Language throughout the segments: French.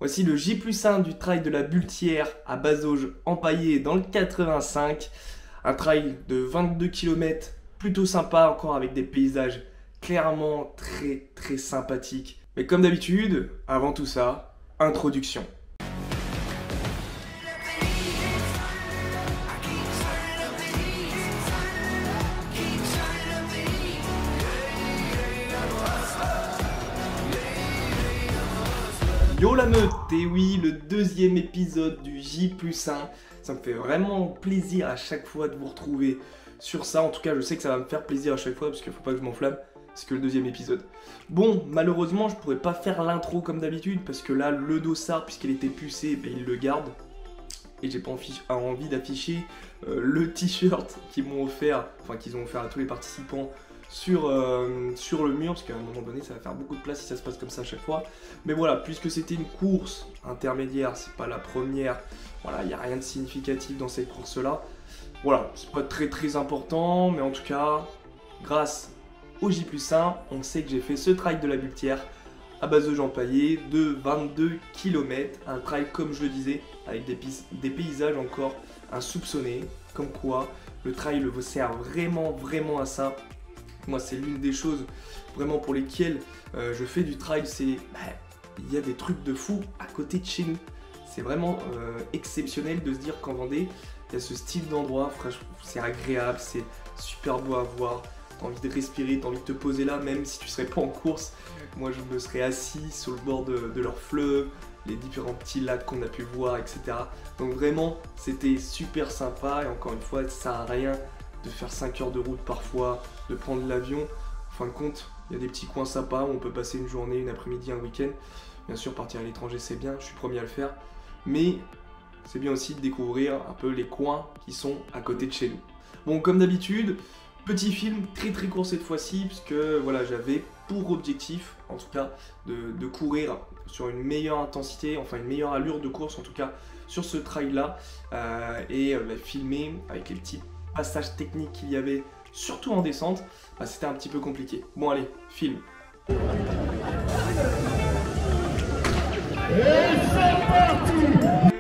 Voici le J+1 du trail de la Bultière à Bazauges empaillé dans le 85. Un trail de 22 km plutôt sympa, encore avec des paysages clairement très sympathiques. Mais comme d'habitude, avant tout ça, introduction. Yo la meute, et oui, le deuxième épisode du J+1. Ça me fait vraiment plaisir à chaque fois de vous retrouver sur ça. En tout cas, je sais que ça va me faire plaisir à chaque fois parce qu'il faut pas que je m'enflamme. C'est que le deuxième épisode. Bon, malheureusement, je pourrais pas faire l'intro comme d'habitude parce que là, le dossard, puisqu'il était pucé, ben, il le garde. Et j'ai pas envie d'afficher le t-shirt qu'ils m'ont offert, enfin qu'ils ont offert à tous les participants sur le mur, parce qu'à un moment donné ça va faire beaucoup de place si ça se passe comme ça à chaque fois. Mais voilà, puisque c'était une course intermédiaire, c'est pas la première, voilà, il n'y a rien de significatif dans cette course là. Voilà, c'est pas très important, mais en tout cas, grâce au J+1, on sait que j'ai fait ce trail de la Bultière à Bazauges empaillé de 22 km, un trail comme je le disais, avec des paysages encore insoupçonnés, comme quoi le trail le sert vraiment à ça. Moi, c'est l'une des choses vraiment pour lesquelles je fais du trail, c'est il y a des trucs de fou à côté de chez nous. C'est vraiment exceptionnel de se dire qu'en Vendée, il y a ce style d'endroit, franchement, c'est agréable, c'est super beau à voir. T'as envie de respirer, t'as envie de te poser là, même si tu serais pas en course. Moi, je me serais assis sur le bord de leur fleuve, les différents petits lacs qu'on a pu voir, etc. Donc vraiment, c'était super sympa et encore une fois, ça sert à rien de faire 5 heures de route parfois, de prendre l'avion. En fin de compte, il y a des petits coins sympas où on peut passer une journée, une après-midi, un week-end. Bien sûr, partir à l'étranger, c'est bien, je suis premier à le faire. Mais c'est bien aussi de découvrir un peu les coins qui sont à côté de chez nous. Bon, comme d'habitude, petit film très court cette fois-ci, puisque voilà, j'avais pour objectif, en tout cas, de courir sur une meilleure intensité, enfin une meilleure allure de course, en tout cas, sur ce trail-là, et filmer avec les petits passages techniques qu'il y avait, surtout en descente, c'était un petit peu compliqué. Bon allez, film. Et c'est parti!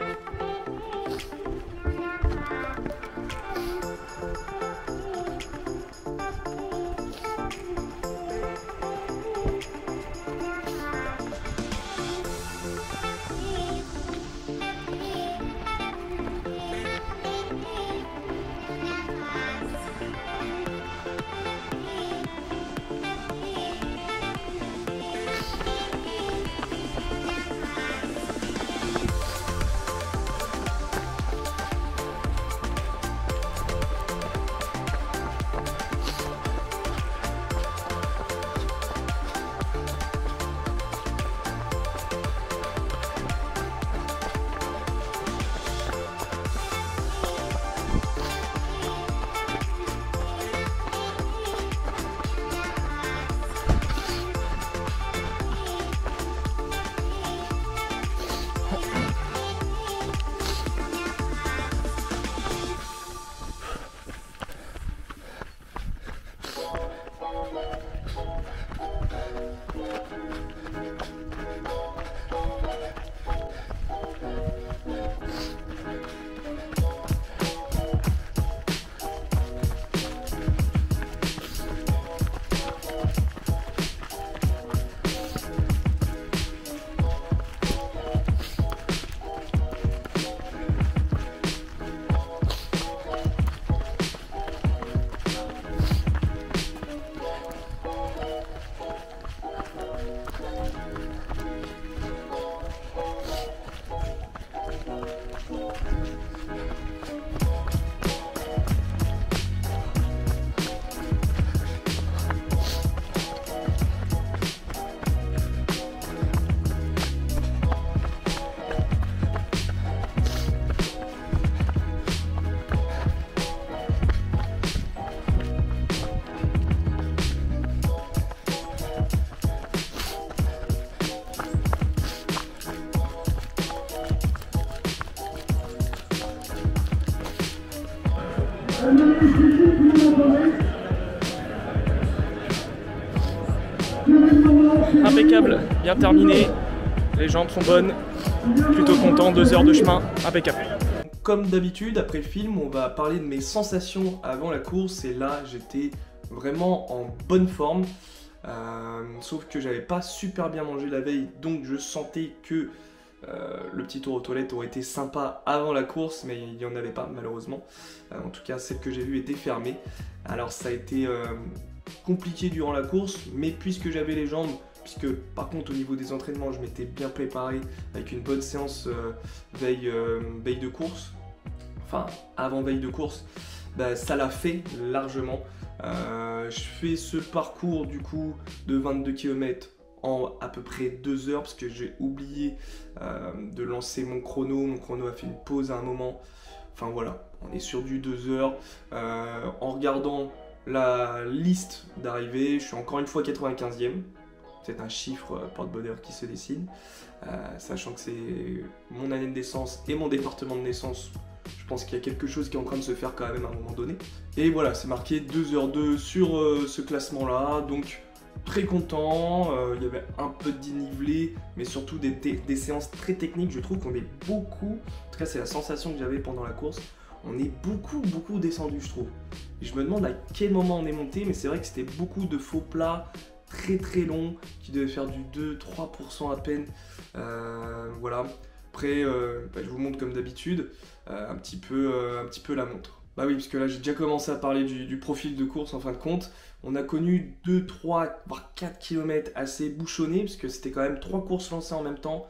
Impeccable, bien terminé, les jambes sont bonnes, Plutôt content, 2 heures de chemin, impeccable. Comme d'habitude, après le film, on va parler de mes sensations avant la course. Et là, j'étais vraiment en bonne forme. Sauf que j'avais pas super bien mangé la veille. Donc je sentais que le petit tour aux toilettes aurait été sympa avant la course. Mais il n'y en avait pas, malheureusement. En tout cas, celle que j'ai vue était fermée. Alors ça a été compliqué durant la course. Mais puisque j'avais les jambes... Puisque par contre au niveau des entraînements je m'étais bien préparé avec une bonne séance veille de course, enfin avant veille de course, bah, ça l'a fait largement. Je fais ce parcours du coup de 22 km en à peu près 2 heures parce que j'ai oublié de lancer mon chrono a fait une pause à un moment, enfin voilà, on est sur du 2 heures. En regardant la liste d'arrivée, je suis encore une fois 95e. C'est un chiffre porte-bonheur qui se dessine, sachant que c'est mon année de naissance et mon département de naissance. Je pense qu'il y a quelque chose qui est en train de se faire quand même à un moment donné. Et voilà, c'est marqué 2h02 sur ce classement-là, donc très content. Il y avait un peu de dénivelé, mais surtout des séances très techniques. Je trouve qu'on est beaucoup, en tout cas c'est la sensation que j'avais pendant la course, on est beaucoup descendu, je trouve. Et je me demande à quel moment on est monté, mais c'est vrai que c'était beaucoup de faux plats, très long, qui devait faire du 2-3% à peine. Voilà. Après, je vous montre comme d'habitude un petit peu la montre. Bah oui, parce que là j'ai déjà commencé à parler du profil de course en fin de compte. On a connu 2, 3, voire 4 km assez bouchonnés, parce que c'était quand même 3 courses lancées en même temps,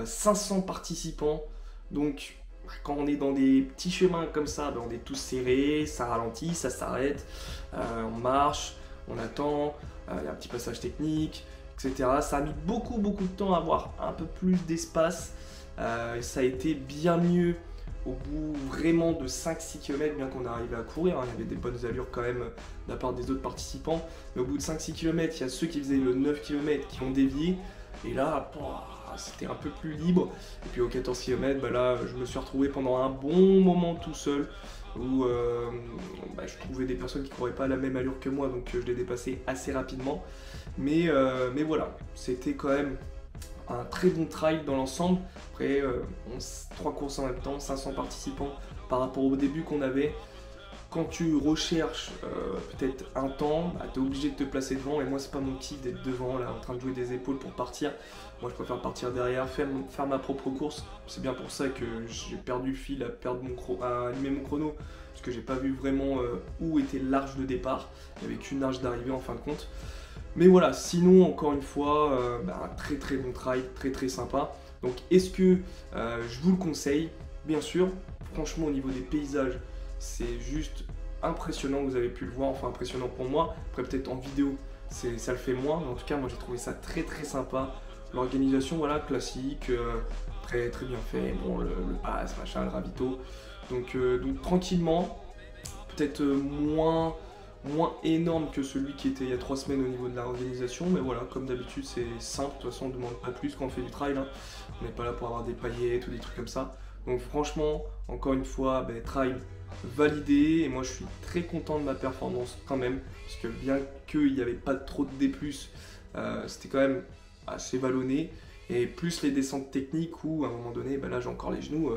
500 participants. Donc quand on est dans des petits chemins comme ça, on est tous serrés, ça ralentit, ça s'arrête, on marche, on attend. Il y a un petit passage technique, etc. Ça a mis beaucoup de temps à avoir un peu plus d'espace. Ça a été bien mieux au bout vraiment de 5-6 km, bien qu'on arrivait à courir. Il y avait des bonnes allures quand même de la part des autres participants. Mais au bout de 5-6 km, il y a ceux qui faisaient le 9 km qui ont dévié. Et là, c'était un peu plus libre. Et puis au 14 km, là, je me suis retrouvé pendant un bon moment tout seul, où je trouvais des personnes qui ne couraient pas à la même allure que moi, donc je les dépassais assez rapidement. Mais voilà, c'était quand même un très bon trail dans l'ensemble. Après, 3 courses en même temps, 500 participants par rapport au début qu'on avait. Quand tu recherches peut-être un temps, tu es obligé de te placer devant, et moi c'est pas mon kiff d'être devant là en train de jouer des épaules pour partir. Moi je préfère partir derrière, faire ma propre course. C'est bien pour ça que j'ai perdu le fil à allumer mon chrono, parce que j'ai pas vu vraiment où était l'arche de départ. Il n'y avait qu'une arche d'arrivée en fin de compte. Mais voilà, sinon encore une fois, un très bon trail, très sympa. Donc est-ce que je vous le conseille? Bien sûr, franchement au niveau des paysages, c'est juste impressionnant, vous avez pu le voir, enfin impressionnant pour moi. Après peut-être en vidéo, ça le fait moins, mais en tout cas moi j'ai trouvé ça très sympa. L'organisation, voilà, classique, très bien fait. Bon, le pass, machin, le ravito. Donc tranquillement, peut-être moins énorme que celui qui était il y a 3 semaines au niveau de l'organisation, mais voilà, comme d'habitude c'est simple. De toute façon on ne demande pas plus quand on fait du trail, hein. On n'est pas là pour avoir des paillettes ou des trucs comme ça. Donc franchement, encore une fois, trail validé, et moi je suis très content de ma performance quand même, parce que bien qu'il n'y avait pas trop de D+, c'était quand même assez vallonné, et plus les descentes techniques où à un moment donné, là j'ai encore les genoux,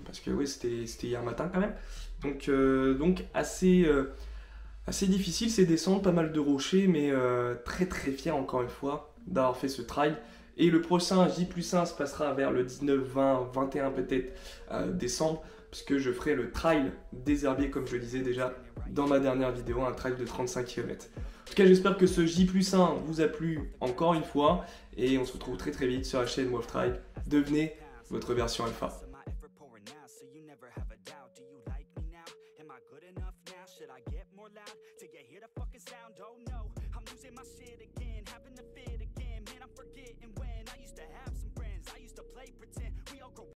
parce que oui, c'était hier matin quand même, donc assez difficile ces descentes, pas mal de rochers, mais très fier encore une fois d'avoir fait ce trail. Et le prochain J+1 se passera vers le 19, 20, 21 peut-être décembre, puisque je ferai le trail des herbiers, comme je le disais déjà dans ma dernière vidéo, un trail de 35 km. En tout cas, j'espère que ce J+1 vous a plu encore une fois, et on se retrouve très vite sur la chaîne Wolf Trail. Devenez votre version alpha.